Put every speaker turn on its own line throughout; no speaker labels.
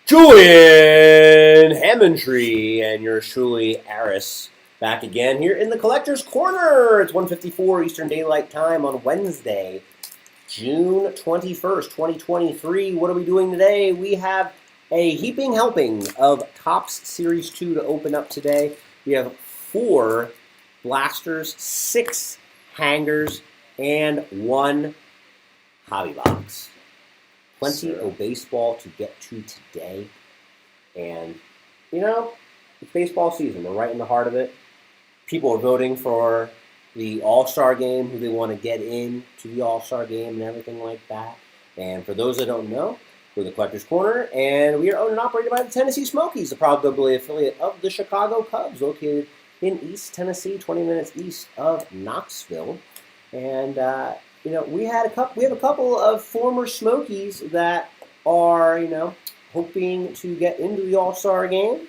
Julian Hammondtree and yours truly, Aris, back again here in the Collector's Corner. It's 1:54 Eastern Daylight Time on Wednesday, June 21st, 2023. What are we doing today? We have a heaping helping of Topps Series 2 to open up today. We have 4 blasters, 6 hangers, and 1 hobby box. Plenty of baseball to get to today. And, you know, it's baseball season. We're right in the heart of it. People are voting for the All-Star game, who they want to get in to the All-Star game and everything like that. And for those that don't know, we're the Collector's Corner, and we are owned and operated by the Tennessee Smokies, the proud AA affiliate of the Chicago Cubs, located in East Tennessee, 20 minutes east of Knoxville. And, you know, we have a couple of former Smokies that are, you know, hoping to get into the All-Star game.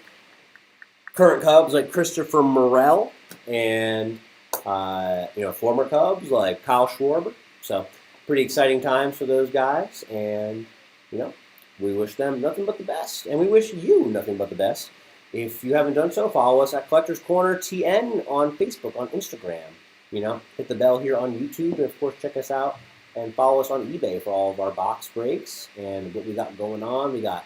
Current Cubs like Christopher Morel and, you know, former Cubs like Kyle Schwarber. So pretty exciting times for those guys. And, you know, we wish them nothing but the best. And we wish you nothing but the best. If you haven't done so, follow us at Collector's Corner TN on Facebook, on Instagram. You know, hit the bell here on YouTube, and of course check us out and follow us on eBay for all of our box breaks and what we got going on. We got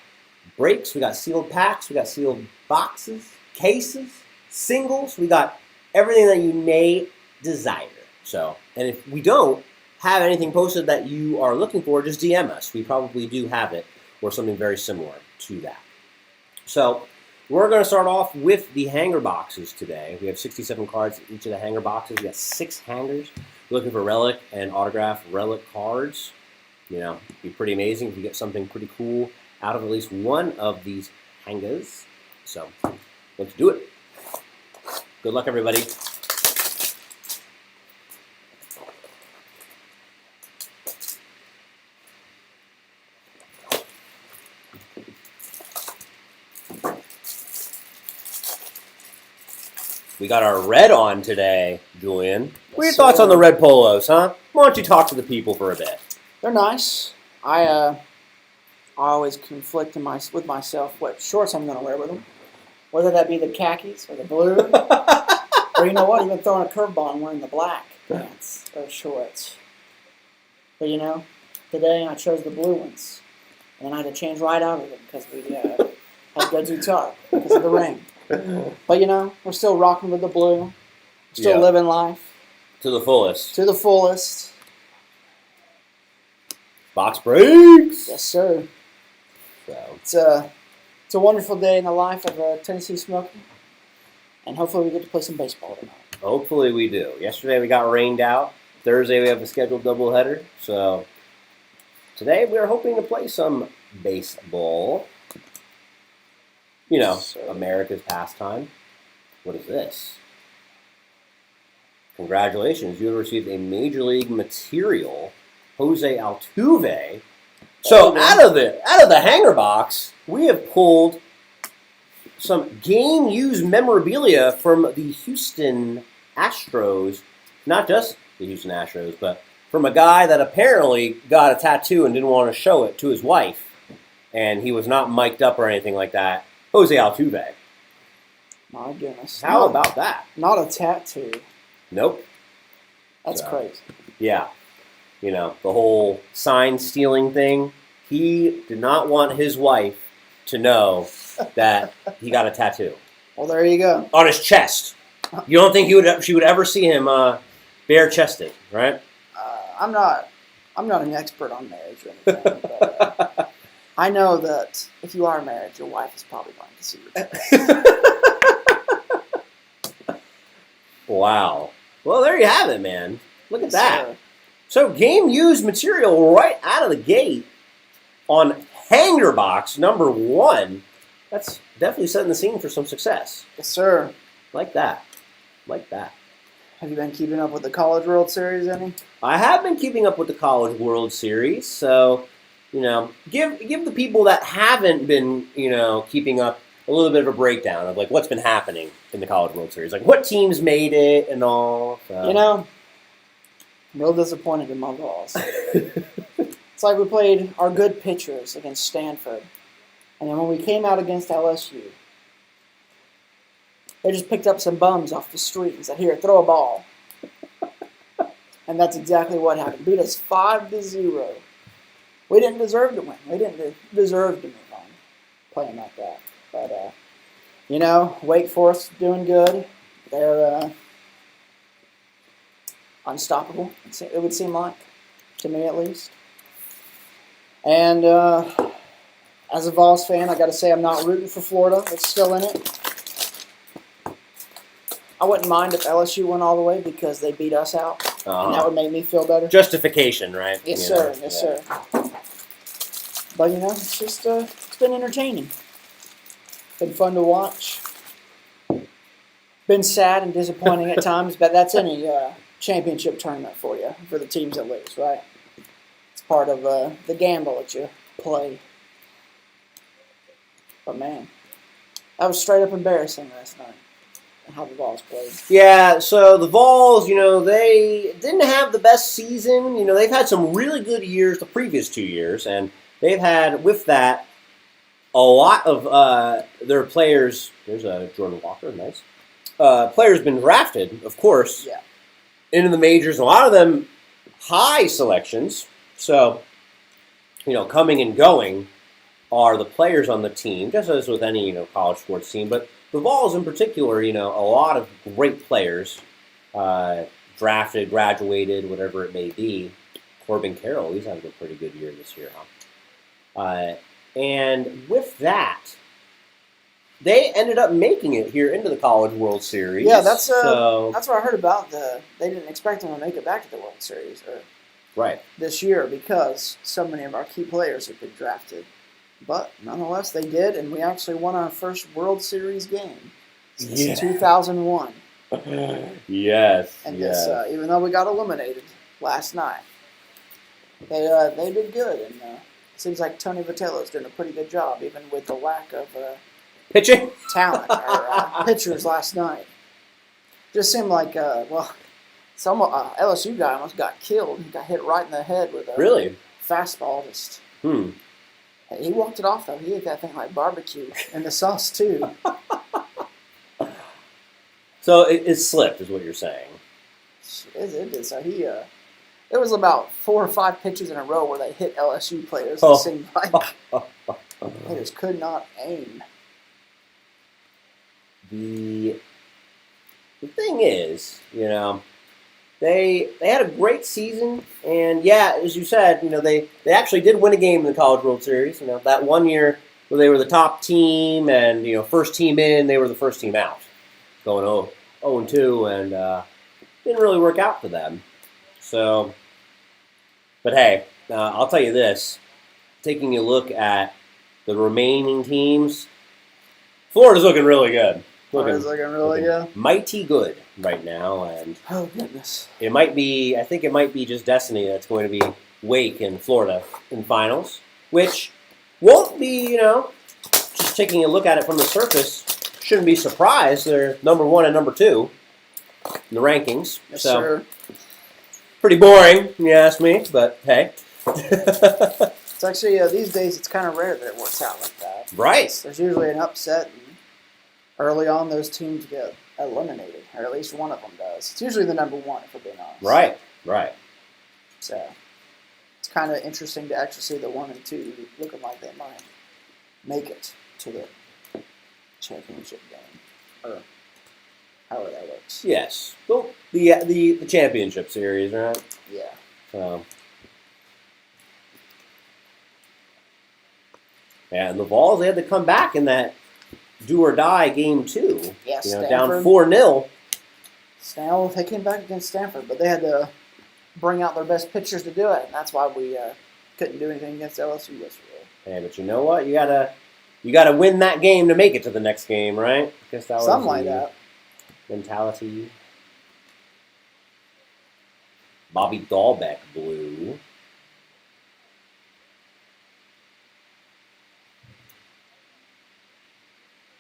breaks, we got sealed packs, we got sealed boxes, cases, singles. We got everything that you may desire. So, and if we don't have anything posted that you are looking for, just DM us. We probably do have it or something very similar to that. So, we're going to start off with the hanger boxes today. We have 67 cards in each of the hanger boxes. We got 6 hangers. We're looking for relic and autograph relic cards. You know, it'd be pretty amazing if you get something pretty cool out of at least one of these hangers. So, let's do it. Good luck, everybody. We got our red on today, Julian. What are your thoughts on the red polos, huh? Why don't you talk to the people for a bit?
They're nice. I always conflict with myself what shorts I'm going to wear with them. Whether that be the khakis or the blue. Or you know what, even throwing a curveball and wearing the black pants or shorts. But you know, today I chose the blue ones. And then I had to change right out of them because we had to go too tough because of the rain. But you know, we're still rocking with the blue. We're still living life.
To the fullest.
To the fullest.
Box breaks!
Yes, sir.
So.
It's a wonderful day in the life of a Tennessee Smoky. And hopefully we get to play some baseball tonight.
Hopefully we do. Yesterday we got rained out. Thursday we have a scheduled doubleheader. So today we are hoping to play some baseball. You know, America's pastime. What is this? Congratulations, you have received a Major League Material, Jose Altuve. So out of the hanger box, we have pulled some game-used memorabilia from the Houston Astros. Not just the Houston Astros, but from a guy that apparently got a tattoo and didn't want to show it to his wife. And he was not mic'd up or anything like that. Jose Altuve.
My goodness.
How about that?
Not a tattoo.
Nope.
That's crazy.
Yeah. You know, the whole sign stealing thing. He did not want his wife to know that he got a tattoo.
Well, there you go.
On his chest. You don't think she would ever see him bare-chested, right?
I'm not an expert on marriage or anything, but I know that if you are married, your wife is probably going to see you.
Wow. Well, there you have it, man. Look at that.
Sir.
So, game-used material right out of the gate on hanger box number 1. That's definitely setting the scene for some success.
Yes, sir.
Like that. Like that.
Have you been keeping up with the College World Series any?
I have been keeping up with the College World Series, so, you know, give the people that haven't been, you know, keeping up a little bit of a breakdown of like what's been happening in the College World Series, like what teams made it and all. So.
You know, I'm real disappointed in my Vols. It's like we played our good pitchers against Stanford, and then when we came out against LSU, they just picked up some bums off the street and said, "Here, throw a ball." And that's exactly what happened. Beat us 5-0. We didn't deserve to win. We didn't deserve to move on playing like that. But, you know, Wake Forest doing good. They're unstoppable, it would seem like, to me at least. And as a Vols fan, I got to say I'm not rooting for Florida. It's still in it. I wouldn't mind if LSU went all the way because they beat us out. And that would make me feel better.
Justification, right?
Yes, sir. Yes, sir. But, you know, it's just, it's been entertaining. Been fun to watch. Been sad and disappointing at times, but that's any championship tournament for you, for the teams that lose, right? It's part of the gamble that you play. But, man, that was straight up embarrassing last night. How the Vols played.
Yeah, so the Vols, you know, they didn't have the best season. You know, they've had some really good years the previous 2 years, and they've had, with that, a lot of their players. There's Jordan Walker, nice. Players been drafted, of course, into the majors. A lot of them high selections. So, you know, coming and going are the players on the team, just as with any, you know, college sports team. But the Vols in particular, you know, a lot of great players drafted, graduated, whatever it may be. Corbin Carroll, he's having a pretty good year this year, huh? And with that, they ended up making it here into the College World Series.
Yeah, that's what I heard about. They didn't expect them to make it back to the World Series this year because so many of our key players have been drafted. But nonetheless, they did, and we actually won our first World Series game since 2001.
Yes.
And this, even though we got eliminated last night, they did good, and it seems like Tony Vitello's doing a pretty good job, even with the lack of
pitching
talent or pitchers last night. Just seemed like some LSU guy almost got killed. He got hit right in the head with a fastball. Just. He walked it off, though. He ate that thing like barbecue. And the sauce, too.
So it slipped, is what you're saying.
It did. So it was about 4 or 5 pitches in a row where they hit LSU players. It seemed like they just could not aim.
The thing is, you know, They had a great season, and yeah, as you said, you know, they actually did win a game in the College World Series. You know, that 1 year where they were the top team, and you know, first team in, they were the first team out, going 0-2, and didn't really work out for them. So, but hey, I'll tell you this: taking a look at the remaining teams, Florida's looking really good.
Florida's looking really good.
Mighty good right now, and
oh goodness,
I think it might be just destiny that's going to be Wake in Florida in finals, which won't be, you know, just taking a look at it from the surface, shouldn't be surprised. They're number 1 and number 2 in the rankings.
Yes,
so
sir.
pretty boring, if you ask me, but hey.
It's actually these days it's kind of rare that it works out like that.
Right.
There's usually an upset. Early on, those teams get eliminated, or at least one of them does. It's usually the number 1, if we're being honest.
Right.
So it's kind of interesting to actually see the 1 and 2 looking like they might make it to the championship game, or however that works.
Yes. Well, the championship series, right?
Yeah.
So. Yeah, and the Vols, they had to come back in that do or die game 2.
Yeah,
you know,
Stanford,
down 4-0.
Stanford, they came back against Stanford, but they had to bring out their best pitchers to do it, and that's why we couldn't do anything against LSU yesterday.
Hey, but you know what? You gotta win that game to make it to the next game, right? I guess that was
something like that
mentality. Bobby Dahlbeck blew.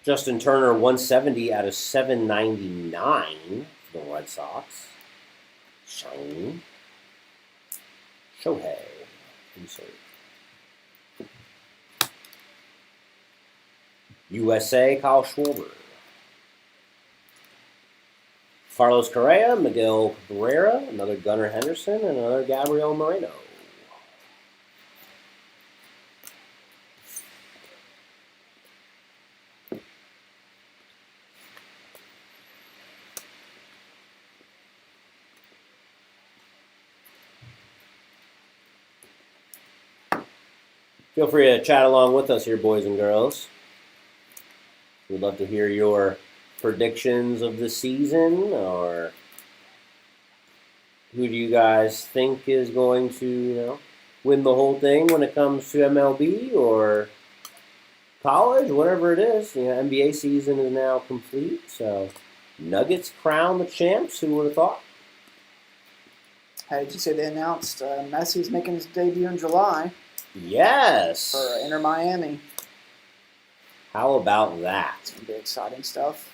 Justin Turner, 170 out of 799 for the Red Sox. Shiny. Shohei. Insert. USA, Kyle Schwarber. Carlos Correa, Miguel Cabrera, another Gunnar Henderson, and another Gabriel Moreno. Feel free to chat along with us here, boys and girls. We'd love to hear your predictions of the season, or who do you guys think is going to, win the whole thing when it comes to MLB or college, whatever it is. NBA season is now complete, so Nuggets crown the champs. Who would have thought?
Hey, did you say they announced Messi's making his debut in July
Yes.
for Inter Miami?
How about that?
It's going to be exciting stuff.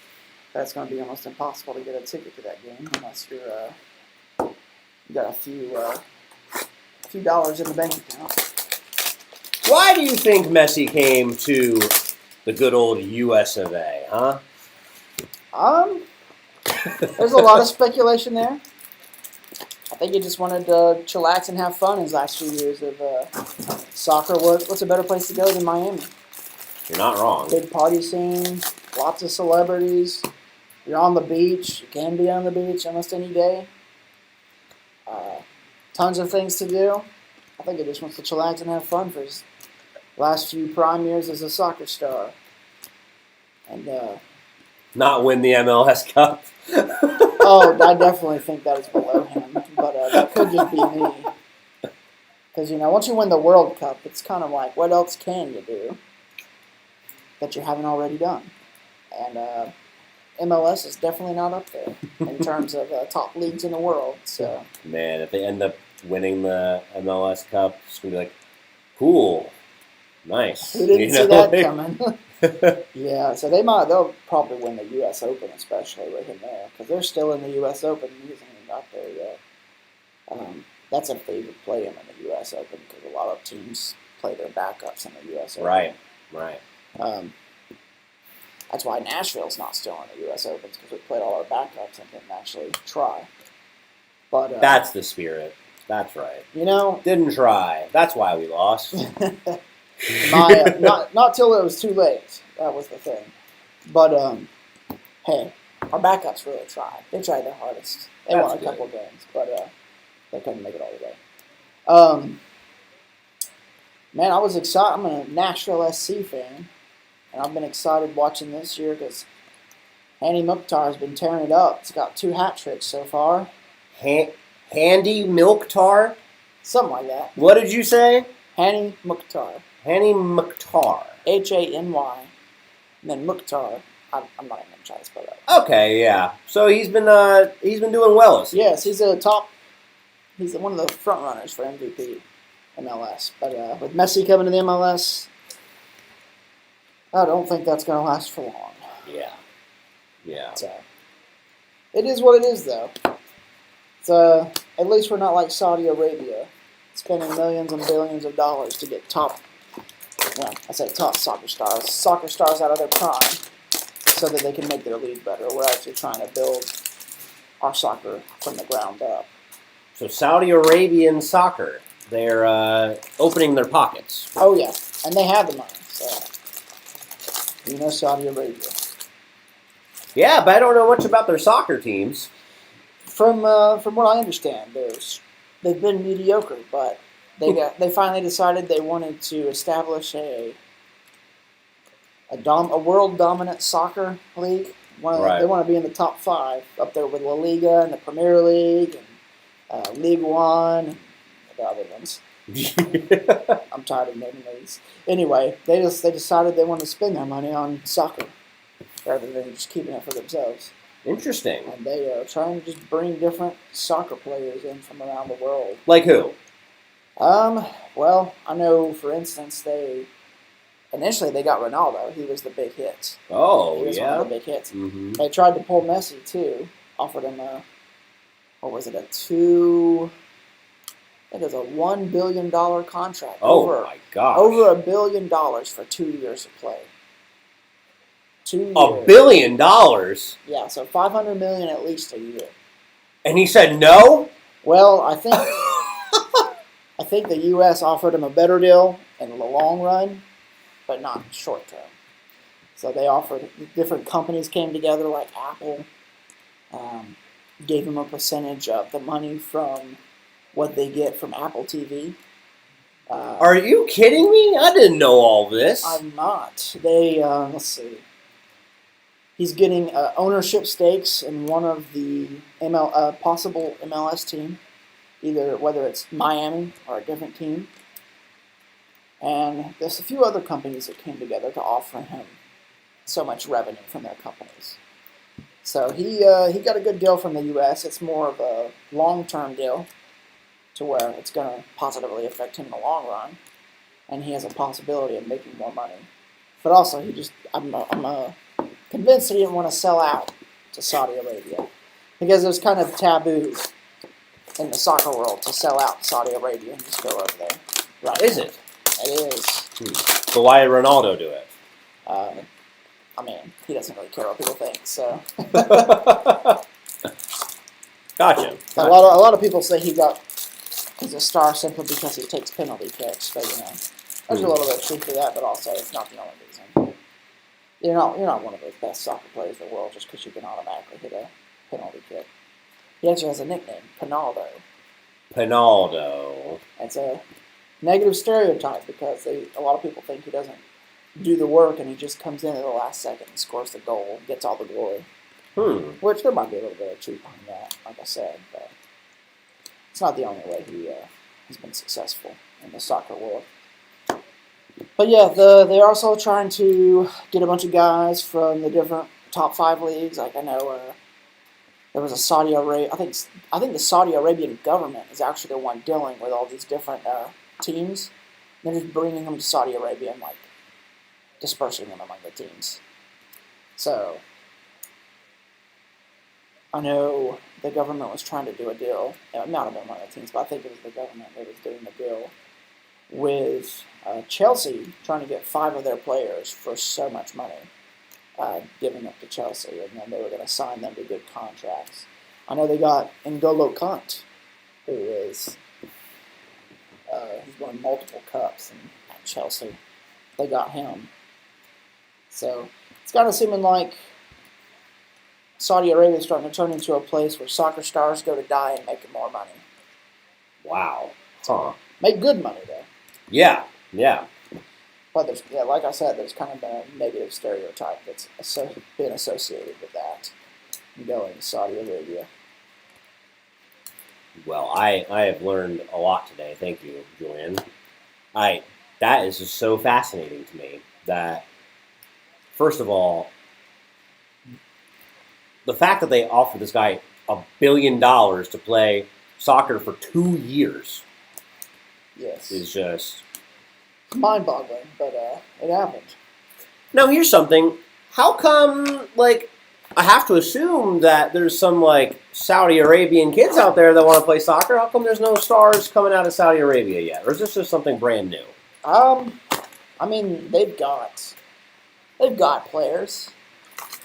That's going to be almost impossible to get a ticket to that game unless you got a few dollars in the bank account.
Why do you think Messi came to the good old US of A, huh?
There's a lot of speculation there. I think he just wanted to chillax and have fun his last few years of soccer. What's a better place to go than Miami?
You're not wrong.
Big party scene, lots of celebrities. You're on the beach. You can be on the beach almost any day. Tons of things to do. I think he just wants to chillax and have fun for his last few prime years as a soccer star. And
Not win the MLS Cup.
oh, I definitely think that is below him. But that could just be me. Because, once you win the World Cup, it's kind of like, what else can you do that you haven't already done? And MLS is definitely not up there in terms of top leagues in the world. So
Man, if they end up winning the MLS Cup, it's going to be like, cool, nice.
who didn't see that coming? Yeah, so they'll probably win the U.S. Open, especially with him there, because they're still in the U.S. Open. He hasn't even got there yet. That's if they would play him in the U.S. Open, because a lot of teams play their backups in the U.S. Open.
Right.
That's why Nashville's not still in the U.S. Opens, because we played all our backups and didn't actually try. But
That's the spirit. That's right.
Not
Didn't try. That's why we lost.
not till it was too late. That was the thing. But hey, our backups really tried. They tried their hardest. They
That's
won a
good.
couple games, but they couldn't make it all the way. Man, I was excited. I'm a Nashville SC fan, and I've been excited watching this year because Hanny Mukhtar has been tearing it up. He's got 2 hat tricks so far.
Handy Milk Tar?
Something like that.
What did you say?
Hanny Mukhtar.
Hanny Mukhtar.
Hany. And then Mukhtar. I'm not even going to try to spell that.
Okay, yeah. So he's been doing well.
Yes, he's one of the front runners for MVP MLS. But with Messi coming to the MLS, I don't think that's going to last for long.
Yeah.
So, it is what it is, though. It's, at least we're not like Saudi Arabia, spending millions and billions of dollars to get top soccer stars out of their prime, so that they can make their league better. We're actually trying to build our soccer from the ground up.
So Saudi Arabian soccer, they're opening their pockets.
Oh yeah, and they have the money. So Saudi Arabia.
Yeah, but I don't know much about their soccer teams.
From what I understand, they've been mediocre, but they finally decided they wanted to establish a world dominant soccer league.
Right.
They want to be in the top 5 up there with La Liga and the Premier League and League One and the other ones. I'm tired of naming these. Anyway, they decided they wanted to spend their money on soccer rather than just keeping it for themselves.
Interesting.
And they are trying to just bring different soccer players in from around the world.
Like who?
Well, I know, for instance, they initially they got Ronaldo. He was the big hit.
Oh,
He was one
yeah.
of the big hits.
Mm-hmm.
They tried to pull Messi too. Offered him what was it, I think it was a $1 billion contract.
Oh, my gosh.
Over $1 billion for 2 years of play. 2 years.
$1 billion?
Yeah, so $500 million at least a year.
And he said no?
Well, I think the U.S. offered him a better deal in the long run, but not short term. So they offered, different companies came together, like Apple, gave him a percentage of the money from what they get from Apple TV.
Are you kidding me? I didn't know all this.
I'm not. They, let's see. He's getting ownership stakes in one of the possible MLS team, either whether it's Miami or a different team. And there's a few other companies that came together to offer him so much revenue from their companies. So he got a good deal from the U.S. It's more of a long-term deal to where it's going to positively affect him in the long run, and he has a possibility of making more money. But also, I'm convinced he didn't want to sell out to Saudi Arabia because it was kind of taboo in the soccer world to sell out to Saudi Arabia and just go over there. Right?
Is it?
It is.
So why did Ronaldo do it?
I mean, he doesn't really care what people think. So
Gotcha.
a lot of people say he's a star simply because he takes penalty kicks. But there's a little bit of truth to that. But also, it's not the only reason. You're not one of the best soccer players in the world just because you can automatically hit a penalty kick. He actually has a nickname, Penaldo.
Penaldo.
It's a negative stereotype because a lot of people think he doesn't do the work and he just comes in at the last second and scores the goal and gets all the glory. Which there might be a little bit of truth behind that, like I said, but it's not the only way he's been successful in the soccer world. But yeah, they're also trying to get a bunch of guys from the different top 5 leagues. Like I know there was a Saudi Arabia. I think the Saudi Arabian government is actually the one dealing with all these different teams. They're just bringing them to Saudi Arabia and like dispersing them among the teams. So I know the government was trying to do a deal. It might have been one of the teams, but I think it was the government that was doing the deal with Chelsea, trying to get 5 of their players for so much money, giving up to Chelsea, and then they were going to sign them to good contracts. I know they got N'Golo Kant, who is he's won multiple cups at Chelsea. They got him. So it's kind of seeming like Saudi Arabia is starting to turn into a place where soccer stars go to die and make more money.
Wow. Huh.
Make good money, though.
Yeah.
But like I said, there's kind of been a negative stereotype that's been associated with that, going to Saudi Arabia.
Well, I have learned a lot today. Thank you, Julian. That is just so fascinating to me that, first of all, the fact that they offered this guy $1 billion to play soccer for 2 years is just
mind-boggling, but it happened.
Now, here's something. How come, I have to assume that there's some, Saudi Arabian kids out there that want to play soccer. How come there's no stars coming out of Saudi Arabia yet? Or is this just something brand new?
I mean, they've got players,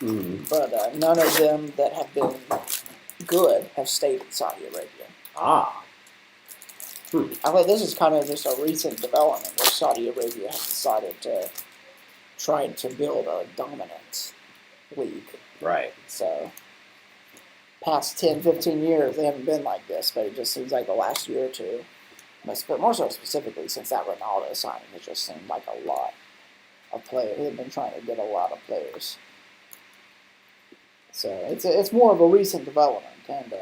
but none of them that have been good have stayed in Saudi Arabia. I think this is kind of just a recent development where Saudi Arabia has decided to try to build a dominant league.
Right.
So, past 10, 15 years, they haven't been like this, but it just seems like the last year or two, but more so specifically since that Ronaldo signing, it just seemed like a lot of players. They've been trying to get a lot of players. So, it's more of a recent development, and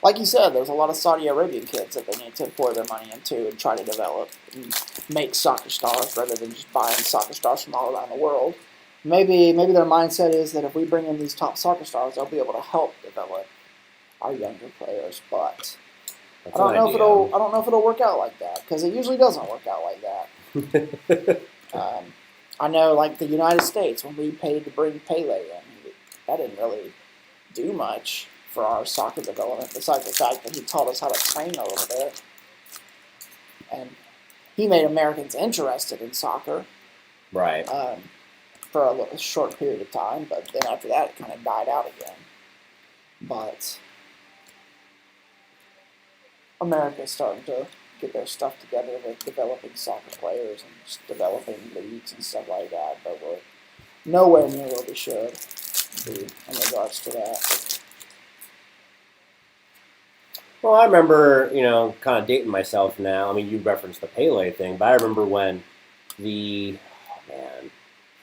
like you said, there's a lot of Saudi Arabian kids that they need to pour their money into and try to develop and make soccer stars rather than just buying soccer stars from all around the world. Maybe their mindset is that if we bring in these top soccer stars, they'll be able to help develop our younger players. But I don't know if it'll work out like that, because it usually doesn't work out like that. I know, like the United States, when we paid to bring Pele in, that didn't really do much for our soccer development, besides the fact that he taught us how to train a little bit. And he made Americans interested in soccer
Right.
for a short period of time, but then after that, it kind of died out again. But America's starting to get their stuff together with developing soccer players and just developing leagues and stuff like that, but we're nowhere near where we should be in regards to that.
Well, I remember, kind of dating myself now. I mean, you referenced the Pele thing, but I remember when I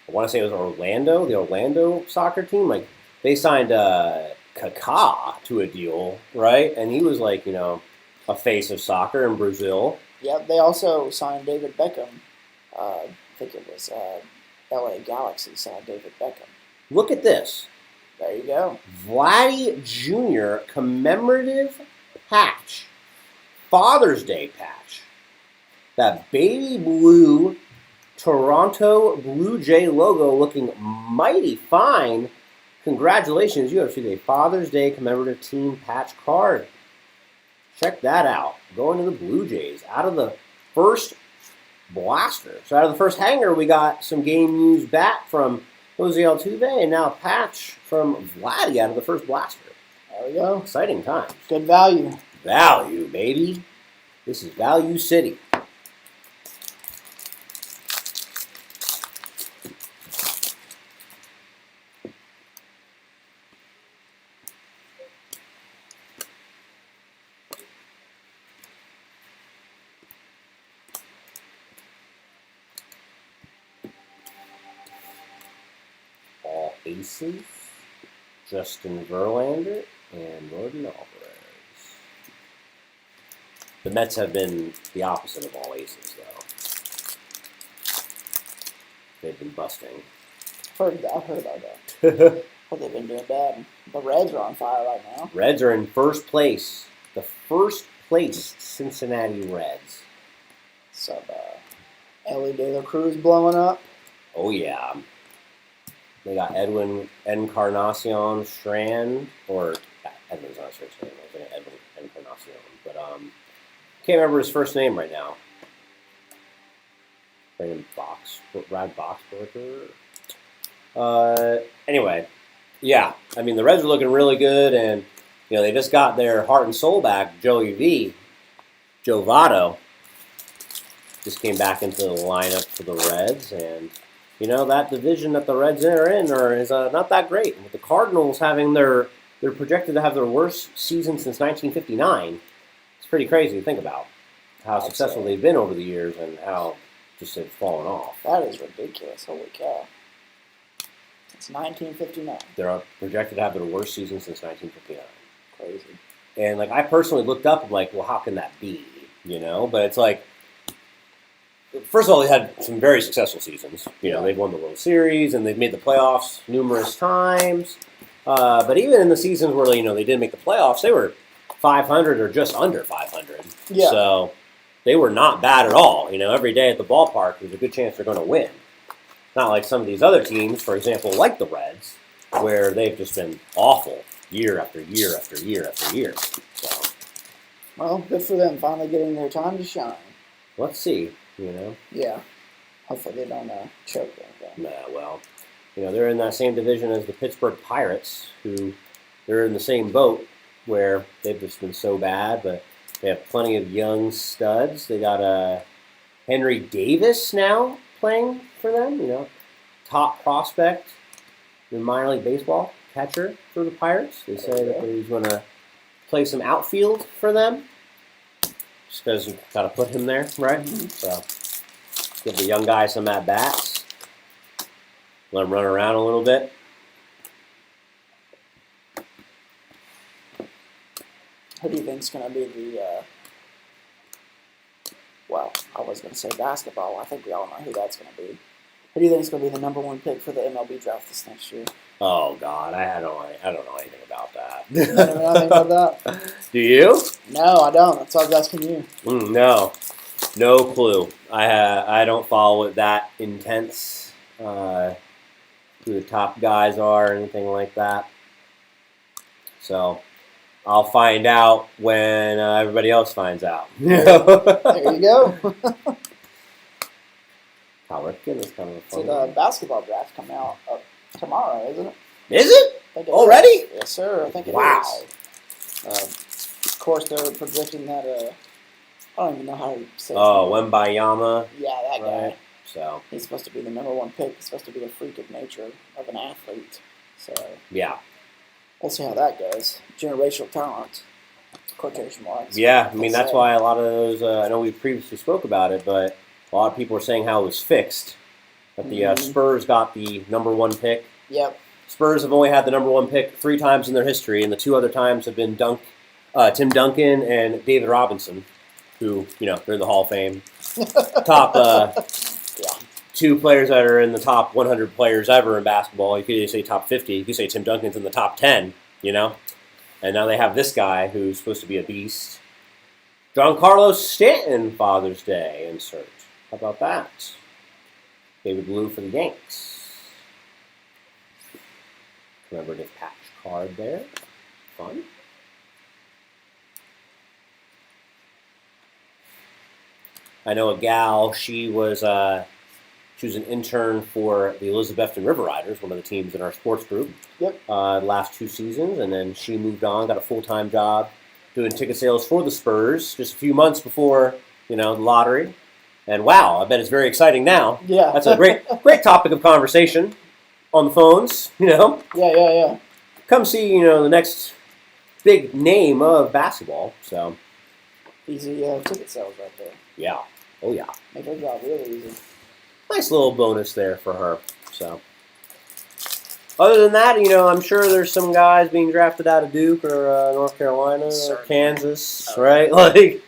want to say it was the Orlando soccer team, like, they signed Kaká to a deal, right? And he was like, a face of soccer in Brazil.
Yep, they also signed David Beckham. I think it was LA Galaxy signed David Beckham.
Look at this.
There you go.
Vladdy Jr. commemorative patch. Father's Day patch. That baby blue Toronto Blue Jay logo looking mighty fine. Congratulations, you have received a Father's Day commemorative team patch card. Check that out. Going to the Blue Jays out of the first blaster. So out of the first hanger, we got some game used bat from Jose Altuve, and now a patch from Vladdy out of the first blaster.
There we go.
Exciting times.
Good value.
Value, baby. This is Value City. All aces. Justin Verlander and Jordan Alvarez. The Mets have been the opposite of all aces, though. They've been busting.
I've heard about that. Well, they've been doing bad. The Reds are on fire right now.
Reds are in first place. The first place Cincinnati Reds.
So, Ellie De La Cruz blowing up.
Oh, yeah. They got Edwin Encarnacion Strand, or Edwin's not his first name. I was thinking Edwin Encarnacion, but can't remember his first name right now. Brad Boxberger. Anyway, yeah. I mean, the Reds are looking really good, and they just got their heart and soul back. Joe Votto, just came back into the lineup for the Reds, and that division that the Reds are in is not that great. With the Cardinals they're projected to have their worst season since 1959. It's pretty crazy to think about how successful they've been over the years and how just they've fallen off.
That is ridiculous. Holy cow. It's 1959.
They're projected to have their worst season since 1959.
Crazy.
And I personally looked up and well, how can that be? But it's first of all, they had some very successful seasons. They've won the World Series and they've made the playoffs numerous times. But even in the seasons where they didn't make the playoffs, they were 500 or just under 500.
Yeah.
So they were not bad at all. Every day at the ballpark, there's a good chance they're going to win. Not like some of these other teams, for example, like the Reds, where they've just been awful year after year after year after year. So,
well, good for them finally getting their time to shine.
Let's see.
Yeah. Hopefully they don't choke like that.
Nah, well, they're in that same division as the Pittsburgh Pirates, who they're in the same boat where they've just been so bad, but they have plenty of young studs. They got Henry Davis now playing for them, top prospect in minor league baseball, catcher for the Pirates. They say that he's going to play some outfield for them. Just because you got to put him there, right? Mm-hmm. So give the young guy some at-bats. Let him run around a little bit.
Who do you think's going to be the, well, I was going to say basketball. I think we all know who that's going to be. Who do you think is going to be the number one pick for the MLB draft this next year?
Oh, God, I don't know anything about that.
You don't know anything about that?
Do you?
No, I don't. That's why I was asking you.
No clue. I don't follow it that intense. who the top guys are or anything like that. So I'll find out when everybody else finds out.
There you go.
Kyle Ripken is kind of
So
fun.
the basketball draft coming out tomorrow, isn't it?
Is it?
I think it
Already?
is. Yes, sir. I think it is.
Wow.
Of course, they're projecting that. I don't even know how to say.
Oh, Wembayama.
Yeah, that guy.
Right. So
He's supposed to be the #1 pick. He's supposed to be a freak of nature of an athlete. So
yeah,
we'll see how that goes. Generational talent, quotation marks.
yeah. I mean, that's
So,
why a lot of those. I know we previously spoke about it, but a lot of people are saying how it was fixed. That the
Mhm.
Spurs got the #1 pick.
Yep.
Spurs have only had the #1 pick 3 times in their history, and the 2 other times have been Tim Duncan and David Robinson, who they're in the Hall of Fame. Top
Yeah.
2 players that are in the top 100 players ever in basketball. You could either say top 50. You could say Tim Duncan's in the top 10. And now they have this guy who's supposed to be a beast. Giancarlo Stanton, Father's Day insert. How about that? David Blue for the Yanks. Commemorative patch card there. Fun. I know a gal. She was an intern for the Elizabethton River Riders, one of the teams in our sports group.
Yep.
Last 2 seasons, and then she moved on, got a full-time job doing ticket sales for the Spurs just a few months before the lottery. And wow, I bet it's very exciting now.
Yeah.
That's a great topic of conversation on the phones.
Yeah.
Come see the next big name of basketball. So
Easy ticket sales right there.
yeah, oh yeah,
Make her job really easy.
nice little bonus there for her. So other than that, I'm sure there's some guys being drafted out of Duke or North Carolina or
Certainly.
Kansas,
Oh.
right? Like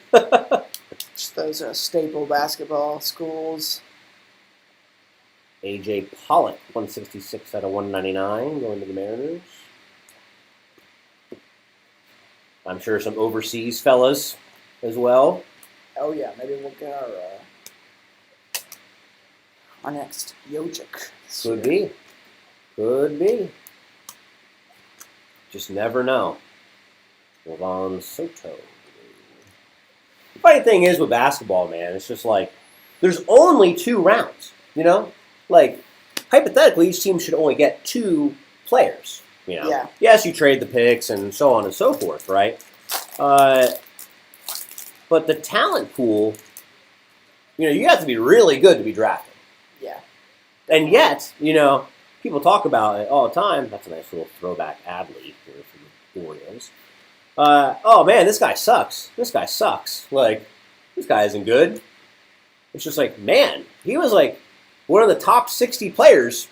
Just those staple basketball schools.
AJ Pollock, 166 out of 199, going to the Mariners. I'm sure some overseas fellas as well.
Oh yeah, maybe we'll get our next Yojic.
Could be. Could be. Just never know. Levon Soto. The funny thing is with basketball, man, it's just like there's only 2 rounds. Like hypothetically, each team should only get 2 players.
Yeah.
Yes, you trade the picks and so on and so forth, right? But the talent pool, you have to be really good to be drafted.
Yeah.
And yet, people talk about it all the time. That's a nice little throwback ad-lib here for the Orioles. Oh man, this guy sucks. This guy sucks. Like, this guy isn't good. It's just like, man, he was like one of the top 60 players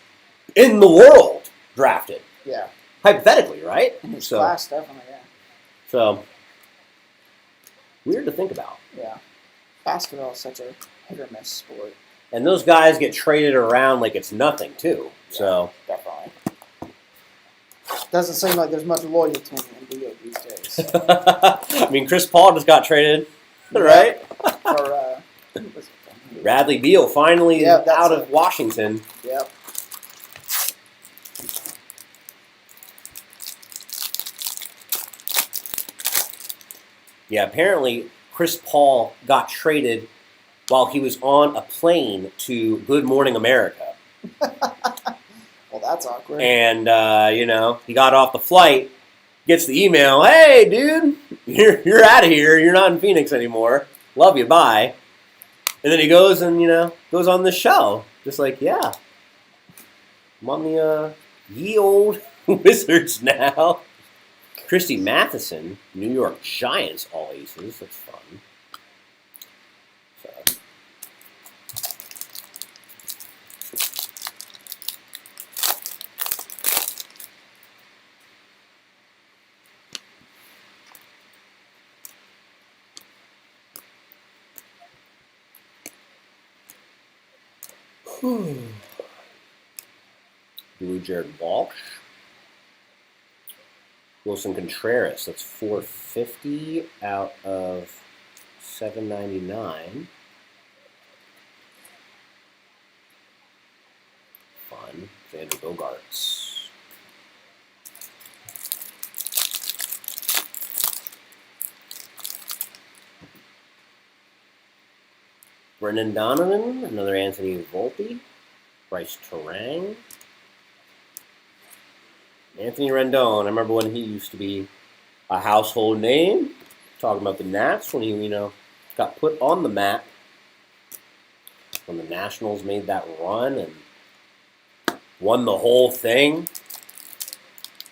in the world drafted.
Yeah.
Hypothetically, right?
In his
So,
class, definitely. Yeah.
so weird to think about.
Yeah. Basketball is such a hit or miss sport.
And those guys get traded around like it's nothing too. So
Definitely. Doesn't seem like there's much loyalty in the NBA these days.
I mean, Chris Paul just got traded, right?
For who was it?
Bradley Beal finally
Yeah, that's
out of
it.
Washington.
Yep.
Yeah, apparently Chris Paul got traded while he was on a plane to Good Morning America.
Well, that's awkward.
And, he got off the flight, gets the email, hey, dude, you're out of here. You're not in Phoenix anymore. Love you, bye. And then he goes and, goes on the show. Just like, yeah, I'm on the ye old Wizards now. Christy Matheson, New York Giants, all aces. That's fun. So. Blue Jared Walsh. Wilson Contreras, that's 450 out of 799. Andrew Bogarts. Brendan Donovan, another Anthony Volpe. Bryce Terang. Anthony Rendon, I remember when he used to be a household name. Talking about the Nats when he, got put on the map when the Nationals made that run and won the whole thing.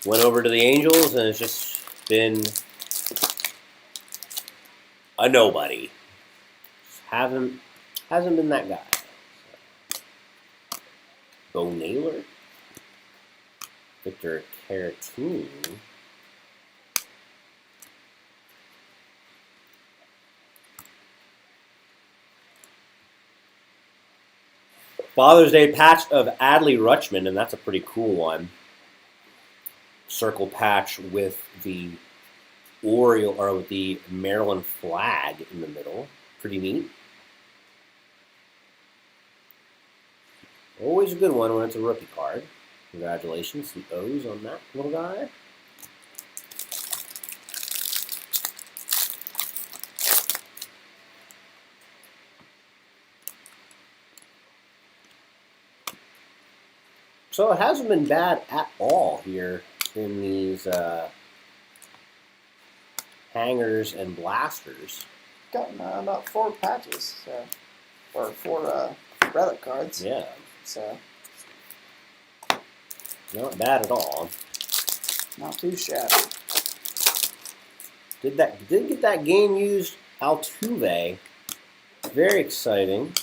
Went over to the Angels and it's just been a nobody. Hasn't been that guy. Bo Naylor, Victor Caratini. Father's Day patch of Adley Rutschman, and that's a pretty cool one. Circle patch with the Oriole or with the Maryland flag in the middle. Pretty neat. Always a good one when it's a rookie card. Congratulations, the O's on that little guy. So it hasn't been bad at all here in these hangers and blasters.
Gotten about 4 patches, or 4 relic cards.
Yeah.
So
Not bad at all.
not too shabby.
Did get that game used Altuve. Very exciting.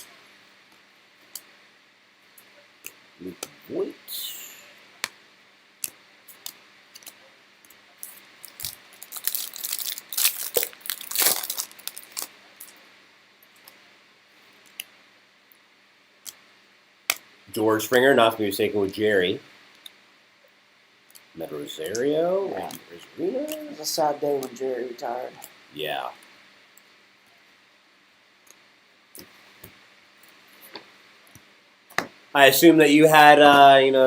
Luke Voigt. George Springer, not to be mistaken with Jerry. Med Rosario.
Yeah.
Rosarina.
It was a sad day when Jerry retired.
Yeah. I assume that you had,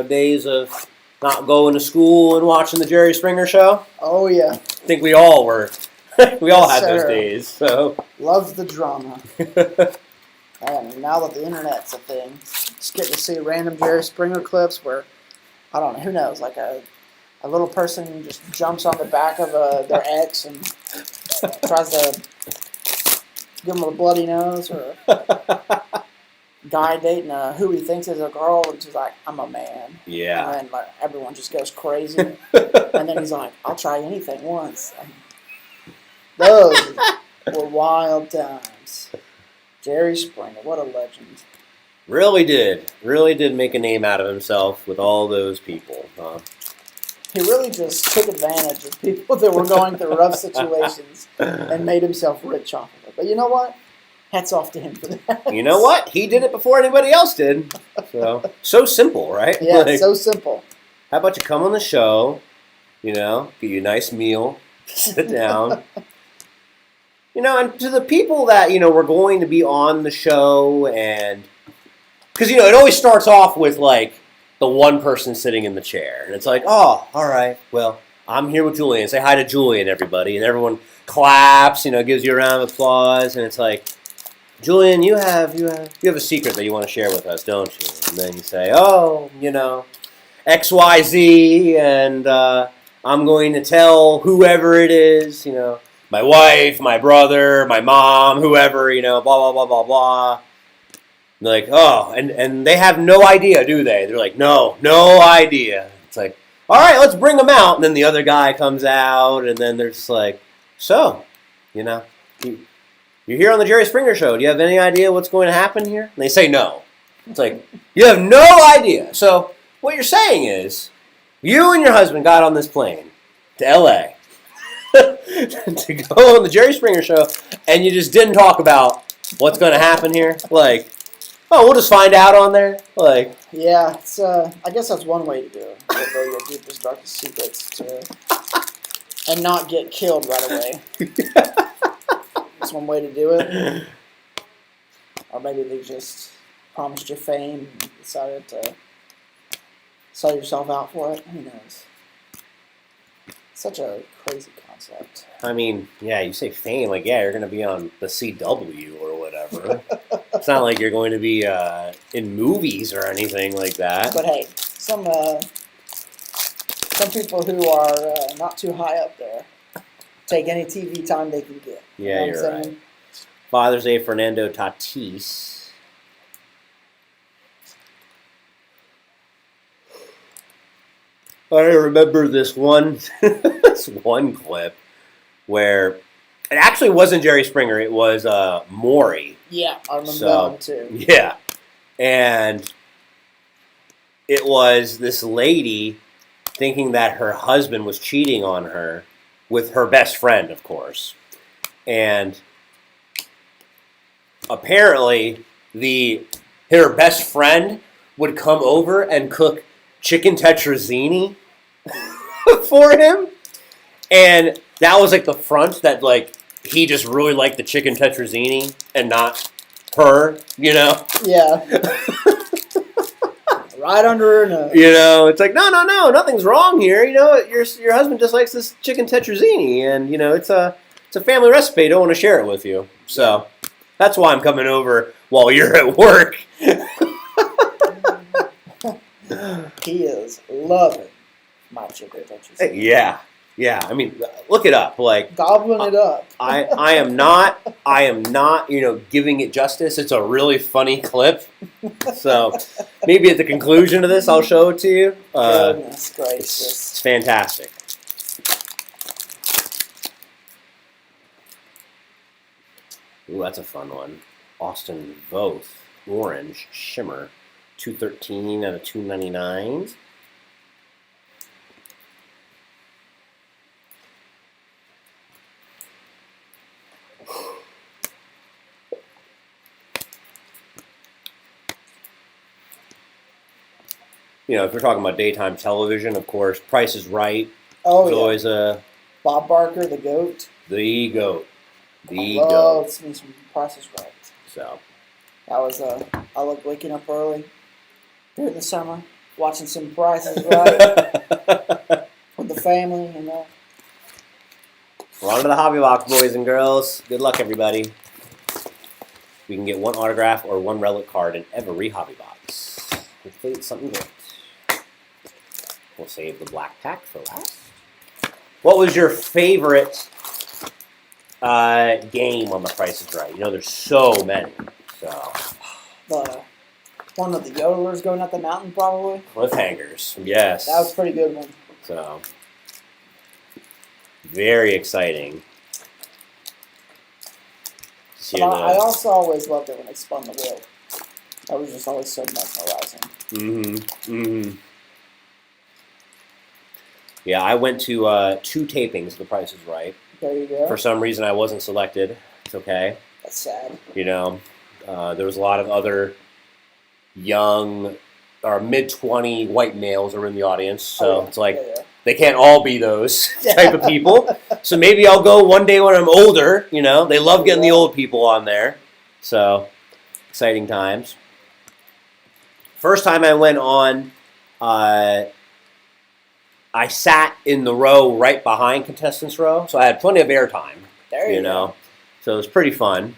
days of not going to school and watching the Jerry Springer show.
Oh yeah,
I think we all were. We all
Yes,
had those
sir.
days. So.
loves the drama. And now that the internet's a thing, just get to see random Jerry Springer clips where, I don't know, who knows, like a little person just jumps on the back of their ex and tries to give them a bloody nose, or a guy dating who he thinks is a girl, and she's like, I'm a man.
Yeah.
And then like, everyone just goes crazy. And then he's like, I'll try anything once. And those were wild times. Jerry Springer, what a legend.
Really did make a name out of himself with all those people. Huh?
He really just took advantage of people that were going through rough situations and made himself rich off of it. But you know what? Hats off to him for that.
You know what? He did it before anybody else did. So simple, right?
Yeah,
Like,
so simple.
how about you come on the show, get you a nice meal, sit down. And to the people that, were going to be on the show, and because, it always starts off with, like, the one person sitting in the chair. And it's like, oh, all right, well, I'm here with Julian. Say hi to Julian, everybody. And everyone claps, gives you a round of applause. And it's like, Julian, you have a secret that you want to share with us, don't you? And then you say, oh, XYZ, and I'm going to tell whoever it is, my wife, my brother, my mom, whoever, blah, blah, blah, blah, blah. And they're like, oh, and they have no idea, do they? They're like, no idea. It's like, all right, let's bring them out. And then the other guy comes out, and then they're just like, so, you're here on the Jerry Springer Show. Do you have any idea what's going to happen here? And they say no. It's like, you have no idea. So what you're saying is, you and your husband got on this plane to L.A. to go on the Jerry Springer Show, and you just didn't talk about what's going to happen here. Like, oh, we'll just find out on there. Like,
Yeah, it's I guess that's one way to do it. Reveal your deepest, darkest secrets and not get killed right away. That's one way to do it. Or maybe they just promised you fame and decided to sell yourself out for it. Who knows? Such a crazy concept.
I mean, yeah, you say fame, like, yeah, you're going to be on the CW or whatever. It's not like you're going to be in movies or anything like that.
But hey, some people who are not too high up there take any TV time they can get.
Yeah,
You know what
you're
I'm
right.
saying?
Father's Day, Fernando Tatis. I remember this one, this one clip where it actually wasn't Jerry Springer. It was Maury.
Yeah, I remember
So-
that one too.
Yeah, and it was this lady thinking that her husband was cheating on her with her best friend, of course, and apparently her best friend would come over and cook chicken tetrazzini for him, and that was like the front that like he just really liked the chicken tetrazzini and not her, you know.
Yeah. Right under her nose.
You know, it's like no, nothing's wrong here. You know, your husband just likes this chicken tetrazzini, and you know it's a family recipe. I don't want to share it with you, so that's why I'm coming over while you're at work.
He is loving my chicken touches.
Yeah. I mean, look it up. Like
Gobbling it up.
I am not, you know, giving it justice. It's a really funny clip. So maybe at the conclusion of this, I'll show it to you.
Goodness
It's
gracious.
fantastic. Ooh, that's a fun one. Austin Voth, Orange Shimmer, 213 out of 299. You know, if we're talking about daytime television, of course, Price is Right.
Oh,
Is
yeah.
always
Bob Barker, the goat.
the GOAT. The
I love
GOAT.
some Price is Right.
So,
That was, I love waking up early during the summer, watching some Price is Right with the family, you know.
we're on to the hobby box, boys and girls. Good luck, everybody. We can get one autograph or one relic card in every hobby box. Hopefully it's something good. We'll save the black pack for last. What was your favorite game on The Price is Right? You know, there's so many. So,
The one of the yodelers going up the mountain, probably.
cliffhangers. Yes.
That was a pretty good one.
So, very exciting.
But I also always loved it when they spun the wheel. That was just always so mesmerizing.
Yeah, I went to 2 tapings of The Price is Right.
There you go.
For some reason, I wasn't selected. It's okay.
That's sad.
You know, there was a lot of other young or mid-20 white males are in the audience, so
Oh, yeah.
it's like
Yeah.
they can't all be those type of people. So maybe I'll go one day when I'm older. You know, they love getting the old people on there. So exciting times. First time I went on, I sat in the row right behind contestants row, so I had plenty of airtime.
There you
You know, so it was pretty fun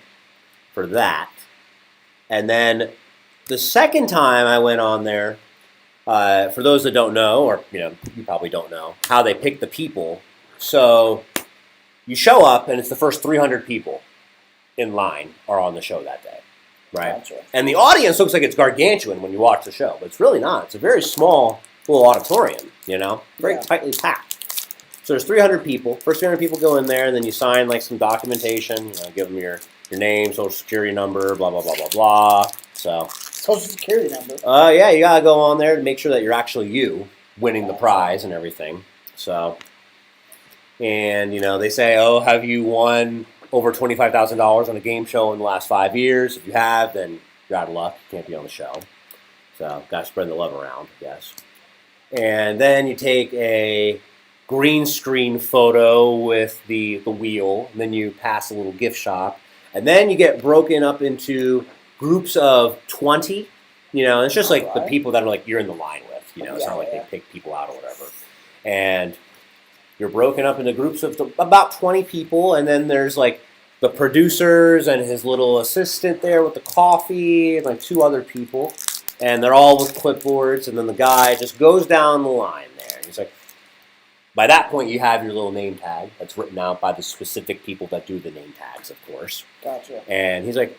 for that. And then the second time I went on there, for those that don't know, or you know, you probably don't know how they pick the people. So you show up, and it's the first 300 people in line are on the show that day, right?
Gotcha.
And the audience looks like it's gargantuan when you watch the show, but it's really not. It's a very small little auditorium, you know, very
Yeah.
tightly packed. So there's 300 people. First 300 people go in there, and then you sign like some documentation. You know, give them your name, social security number, blah blah blah blah blah. So,
Social security number.
yeah, you gotta go on there to make sure that you're actually you winning the prize and everything. So, and you know, they say, oh, have you won over $25,000 on a game show in the last 5 years? If you have, then you're out of luck. You can't be on the show. So, gotta spread the love around, I guess. And then you take a green screen photo with the wheel, and then you pass a little gift shop, and then you get broken up into groups of 20. You know, it's just like the
Alright.
people that are like you're in the line with. You know, it's not like
Yeah.
they pick people out or whatever. And you're broken up into groups of about 20 people, and then there's like the producers and his little assistant there with the coffee and like 2 other people, and they're all with clipboards, and then the guy just goes down the line there. And he's like, by that point, you have your little name tag that's written out by the specific people that do the name tags, of course.
Gotcha.
And he's like,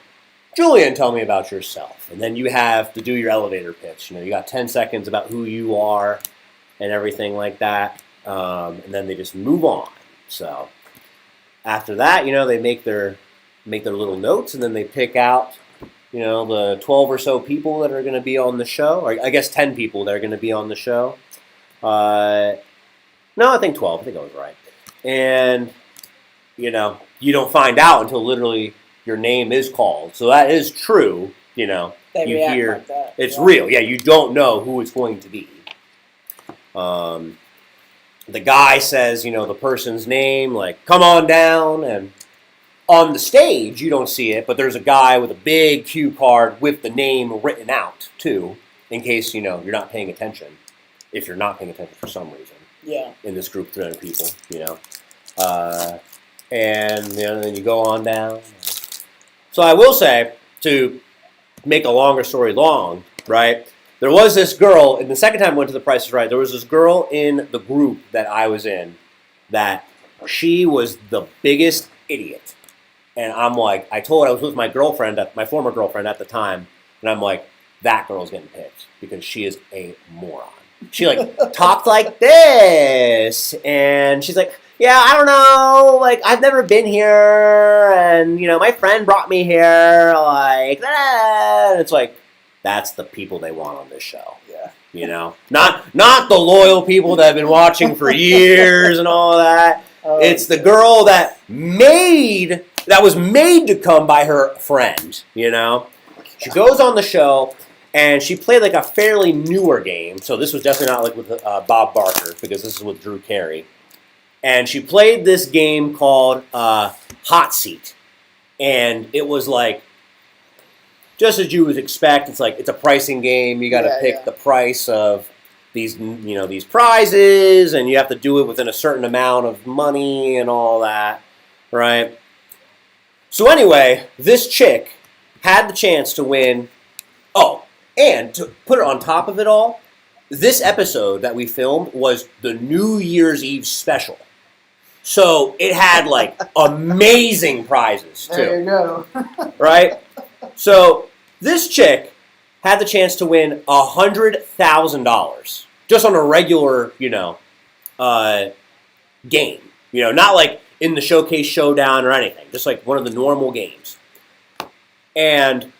Julian, tell me about yourself. And then you have to do your elevator pitch. You know, you got 10 seconds about who you are and everything like that. And then they just move on. So after that, you know, they make their little notes, and then they pick out, you know, the 12 or so people that are going to be on the show. Or I guess 10 people that are going to be on the show. No, I think 12. I think I was right. And, you know, you don't find out until literally your name is called. So that is true, you know.
They
you
react
hear
like that.
it's real. Yeah, you don't know who it's going to be. The guy says, you know, the person's name, like, come on down. And on the stage, you don't see it, but there's a guy with a big cue card with the name written out, too, in case, you know, you're not paying attention. If you're not paying attention for some reason.
Yeah.
In this group, 300 people, you know. And you know, then you go on down. So I will say, to make a longer story long, right, there was this girl, and the second time I went to The Price is Right, there was this girl in the group that I was in that she was the biggest idiot. And I'm like, I was with my girlfriend, my former girlfriend at the time, and I'm like, that girl's getting picked because she is a moron. She like talked like this, and she's like, yeah, I don't know, like, I've never been here, and, you know, my friend brought me here, like, and it's like, that's the people they want on this show.
Yeah.
You know? Not the loyal people that have been watching for years and all that. It's the girl that was made to come by her friend, you know? She goes on the show, and she played like a fairly newer game. So this was definitely not like with Bob Barker, because this is with Drew Carey. And she played this game called Hot Seat. And it was like, just as you would expect, it's like, it's a pricing game. You got to pick the price of these, you know, these prizes, and you have to do it within a certain amount of money and all that, right? So anyway, this chick had the chance to win. Oh, and to put it on top of it all, this episode that we filmed was the New Year's Eve special. So it had like amazing prizes too.
There you go.
Right? So this chick had the chance to win $100,000 just on a regular, you know, game. You know, not like in the Showcase Showdown or anything. Just like one of the normal games. And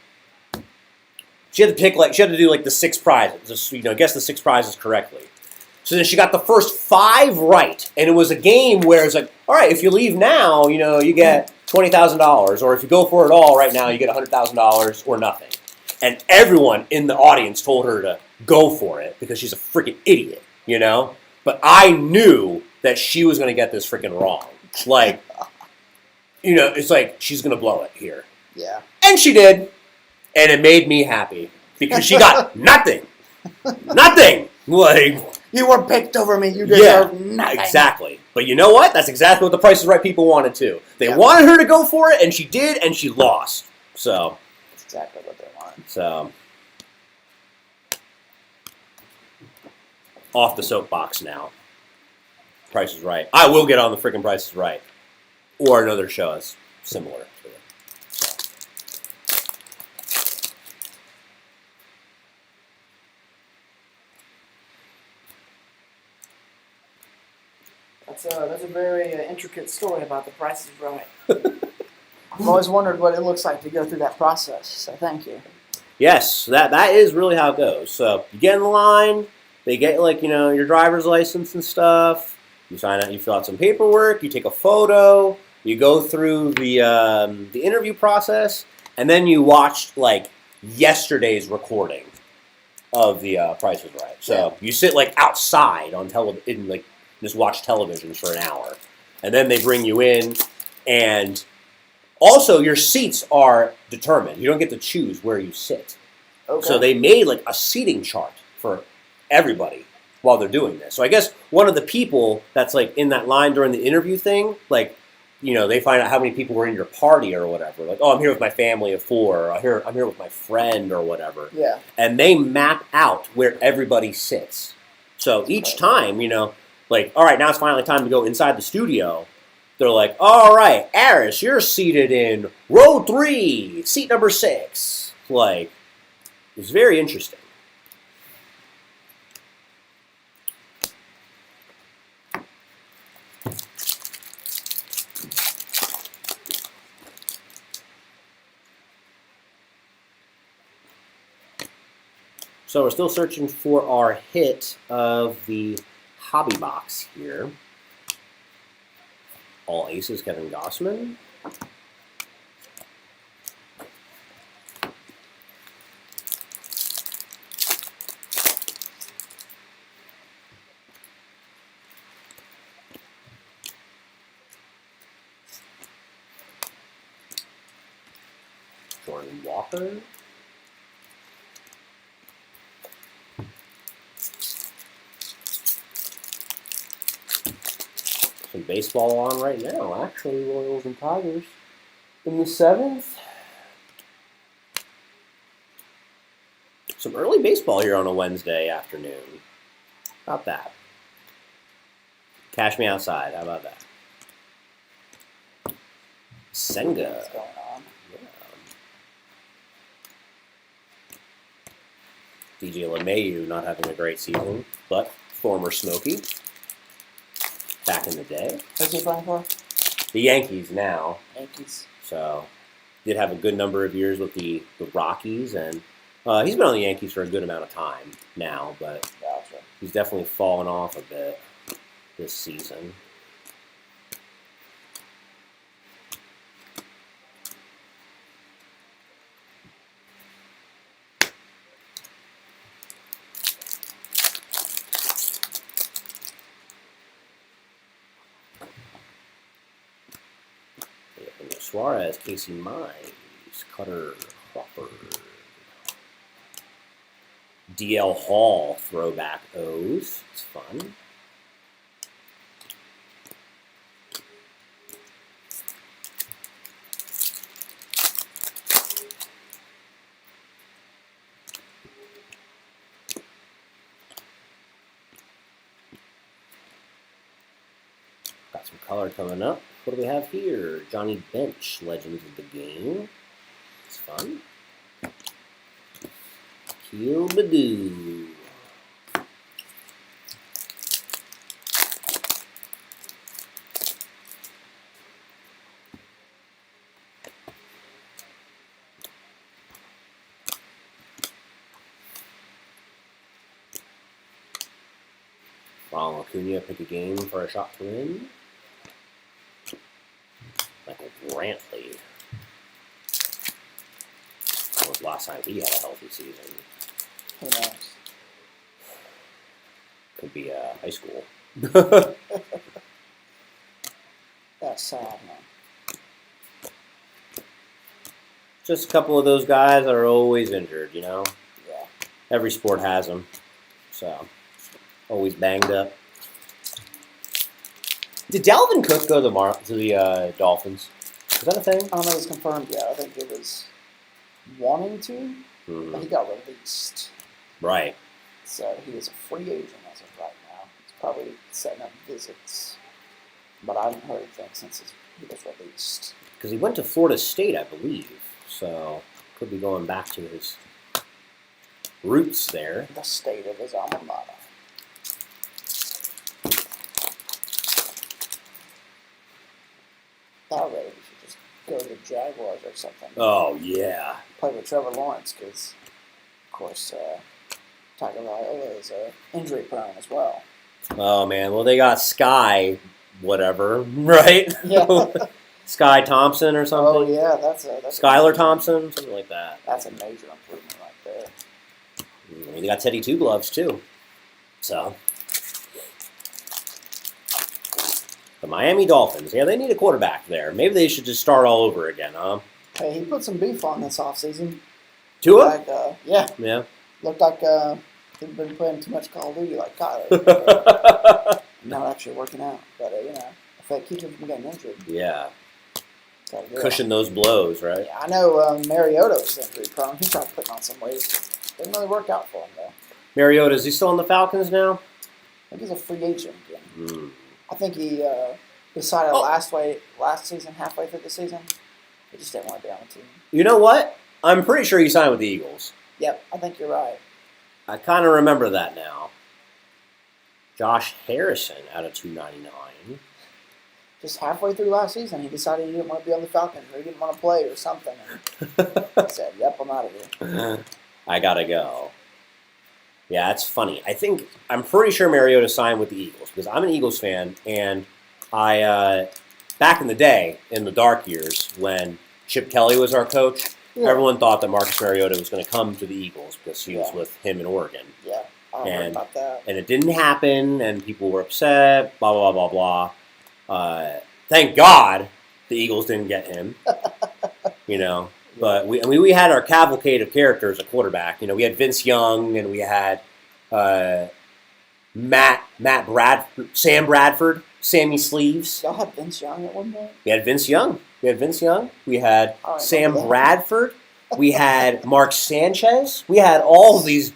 she had to do like the 6 prizes. Just, you know, guess the 6 prizes correctly. So then she got the first 5 right, and it was a game where it's like, all right, if you leave now, you know, you get $20,000, or if you go for it all right now, you get $100,000 or nothing. And everyone in the audience told her to go for it because she's a freaking idiot, you know. But I knew that she was going to get this freaking wrong. Like, you know, it's like she's going to blow it here.
Yeah.
And she did. And it made me happy because she got nothing. Nothing. Like,
you were picked over me. You deserve nothing.
Exactly. But you know what? That's exactly what the Price is Right people wanted too. They wanted her to go for it, and she did, and she lost. So
that's exactly what they wanted.
So off the soapbox now. Price is Right. I will get on the freaking Price is Right, or another show that's similar to it.
That's a very intricate story about The Price is Right. I've always wondered what it looks like to go through that process, so thank you.
Yes, that is really how it goes. So you get in the line, they get like, you know, your driver's license and stuff. You sign out, you fill out some paperwork, you take a photo, you go through the interview process, and then you watch like yesterday's recording of the Price is Right. So you sit like outside on television, like just watch television for an hour, and then they bring you in, and also your seats are determined. You don't get to choose where you sit.
Okay.
So they made like a seating chart for everybody while they're doing this. So I guess one of the people that's like in that line during the interview thing, like, they find out how many people were in your party or whatever. Like, oh, I'm here with my family of 4, or I'm here with my friend or whatever.
Yeah.
And they map out where everybody sits. So each time, like, all right, now it's finally time to go inside the studio. They're like, all right, Aris, you're seated in row 3, seat number 6. Like, it's very interesting. So we're still searching for our hit of the hobby box here. All aces, Kevin Gossman. Jordan Walker. Some baseball on right now, actually, Royals and Tigers. In the 7th. Some early baseball here on a Wednesday afternoon. How about that? Cash me outside. How about that? Senga.
What's going on?
Yeah. DJ LeMahieu not having a great season, but former Smoky. Back in the day.
Who's he playing for?
The Yankees now.
Yankees.
So, did have a good number of years with the Rockies, and he's been on the Yankees for a good amount of time now, but
Gotcha.
he's definitely fallen off a bit this season. Suarez, Casey Mize, Cutter Crawford, DL Hall throwback O's. It's fun. Got some color coming up. What do we have here? Johnny Bench, Legends of the Game. It's fun. Keel Badoo. Ronald Acuna, pick a game for a shot to win. Michael Brantley. That was last time he had a healthy season.
Who knows?
Could be high school.
That's sad, man.
Just a couple of those guys that are always injured,
Yeah.
Every sport has them. So, always banged up. Did Dalvin Cook go to the Dolphins? Is that a thing?
I don't know if it's confirmed yet. I think it was wanting to, but he got released.
Right.
So he is a free agent as of right now. He's probably setting up visits. But I haven't heard anything since he was released.
Because he went to Florida State, I believe. So, could be going back to his roots there.
The state of his alma mater. Already, we should just go to the Jaguars or something.
Oh, yeah.
Play with Trevor Lawrence because, of course, Tagovailoa is injury prone as well.
Oh, man. Well, they got Sky, whatever, right?
Yeah.
Sky Thompson or something?
Oh yeah, that's
Skylar Thompson, something like that.
That's a major improvement right there.
I mean, they got Teddy Two Gloves too. So the Miami Dolphins, yeah, they need a quarterback there. Maybe they should just start all over again, huh?
Hey, he put some beef on this offseason.
Tua?
Like, yeah,
Yeah.
looked like He's been playing too much Call of Duty like Kyler. Not actually working out, but if that keeps him from getting injured,
Yeah.
gotta do it.
Cushion those blows, right?
Yeah, I know Mariota was injury prone. He tried putting on some weight. Didn't really work out for him though.
Mariota, is he still on the Falcons now?
I think he's a free agent again.
Hmm.
I think he decided
Oh.
last season, halfway through the season, he just didn't want to be on the team.
You know what? I'm pretty sure he signed with the Eagles.
Yep, I think you're right.
I kind of remember that now. Josh Harrison out of 299.
Just halfway through last season, he decided he didn't want to be on the Falcons or he didn't want to play or something. And he said, "Yep, I'm out of here."
I gotta go. Yeah, it's funny. I'm pretty sure Mariota signed with the Eagles because I'm an Eagles fan, and I back in the day, in the dark years, when Chip Kelly was our coach,
Yeah.
everyone thought that Marcus Mariota was going to come to the Eagles because he was
Yeah.
with him in Oregon.
Yeah, I don't know
And-
about that.
And it didn't happen, and people were upset, blah, blah, blah, blah, blah. Thank God the Eagles didn't get him, But we had our cavalcade of characters at quarterback. We had Vince Young, and we had Sam Bradford, Sammy Sleeves.
Y'all had Vince Young at one point?
We had Vince Young. We had
I don't
Sam
remember that.
Bradford. We had Mark Sanchez. We had all these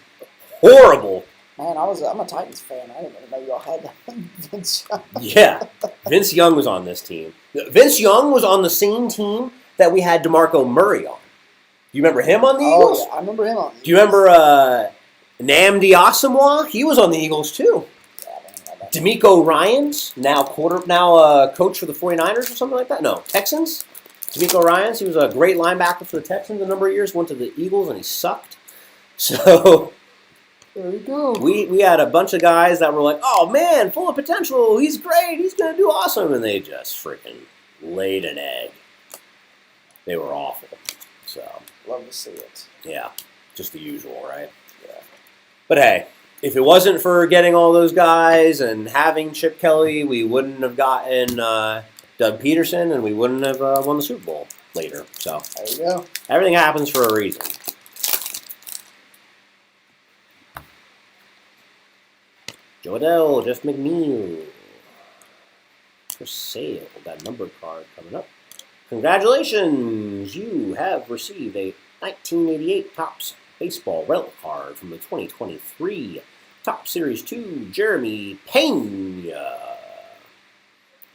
horrible.
Man, I'm a Titans fan. I didn't even know y'all had Vince Young.
Yeah, Vince Young was on this team. Vince Young was on the same team that we had DeMarco Murray on. Do you remember him on the Eagles?
Oh, yeah, I remember him on the
Do you remember Nnamdi Asomugha? He was on the Eagles too.
Yeah, I don't know about that.
D'Amico Ryans, now coach for the 49ers or something like that. No, Texans. D'Amico Ryans, he was a great linebacker for the Texans a number of years. Went to the Eagles and he sucked. So
There you go.
we had a bunch of guys that were like, "Oh man, full of potential. He's great. He's gonna do awesome," and they just freaking laid an egg. They were awful. So
Love to see it.
yeah, just the usual, right?
Yeah.
But hey, if it wasn't for getting all those guys and having Chip Kelly, we wouldn't have gotten Doug Peterson, and we wouldn't have won the Super Bowl later. So
There you go.
everything happens for a reason. Joe Adele, Jeff McNeil. For sale. That number card coming up. Congratulations! You have received a 1988 Topps Baseball relic card from the 2023 Topps Series 2 Jeremy Pena.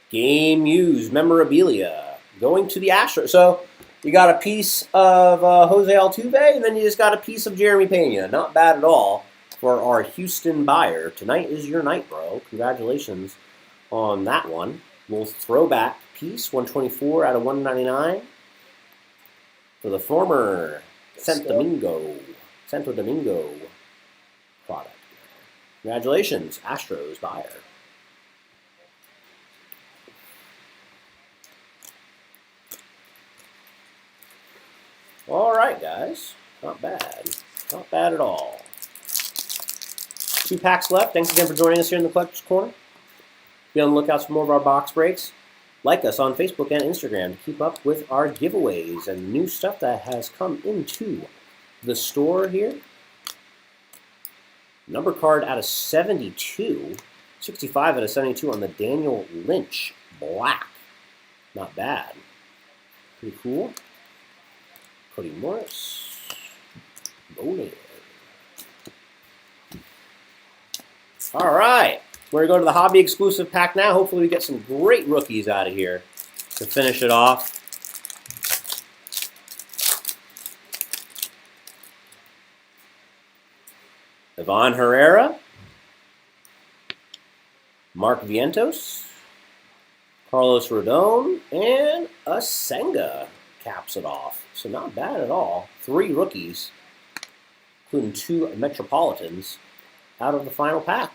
Game used memorabilia going to the Astros. So you got a piece of Jose Altuve, and then you just got a piece of Jeremy Pena. Not bad at all for our Houston buyer. Tonight is your night, bro. Congratulations on that one. We'll throw back piece 124 out of 199 for the former Santo Domingo product. Congratulations, Astros buyer. All right, guys. Not bad. Not bad at all. 2 packs left. Thanks again for joining us here in the Collector's Corner. Be on the lookout for more of our box breaks. Like us on Facebook and Instagram to keep up with our giveaways and new stuff that has come into the store here. Number card out of 72. 65 out of 72 on the Daniel Lynch Black. Not bad. Pretty cool. Cody Morris. Bowling. All right. We're going to go to the hobby exclusive pack now. Hopefully we get some great rookies out of here to finish it off. Ivan Herrera. Mark Vientos. Carlos Rodon. And a Senga caps it off. So not bad at all. 3 rookies, including 2 Metropolitans, out of the final pack.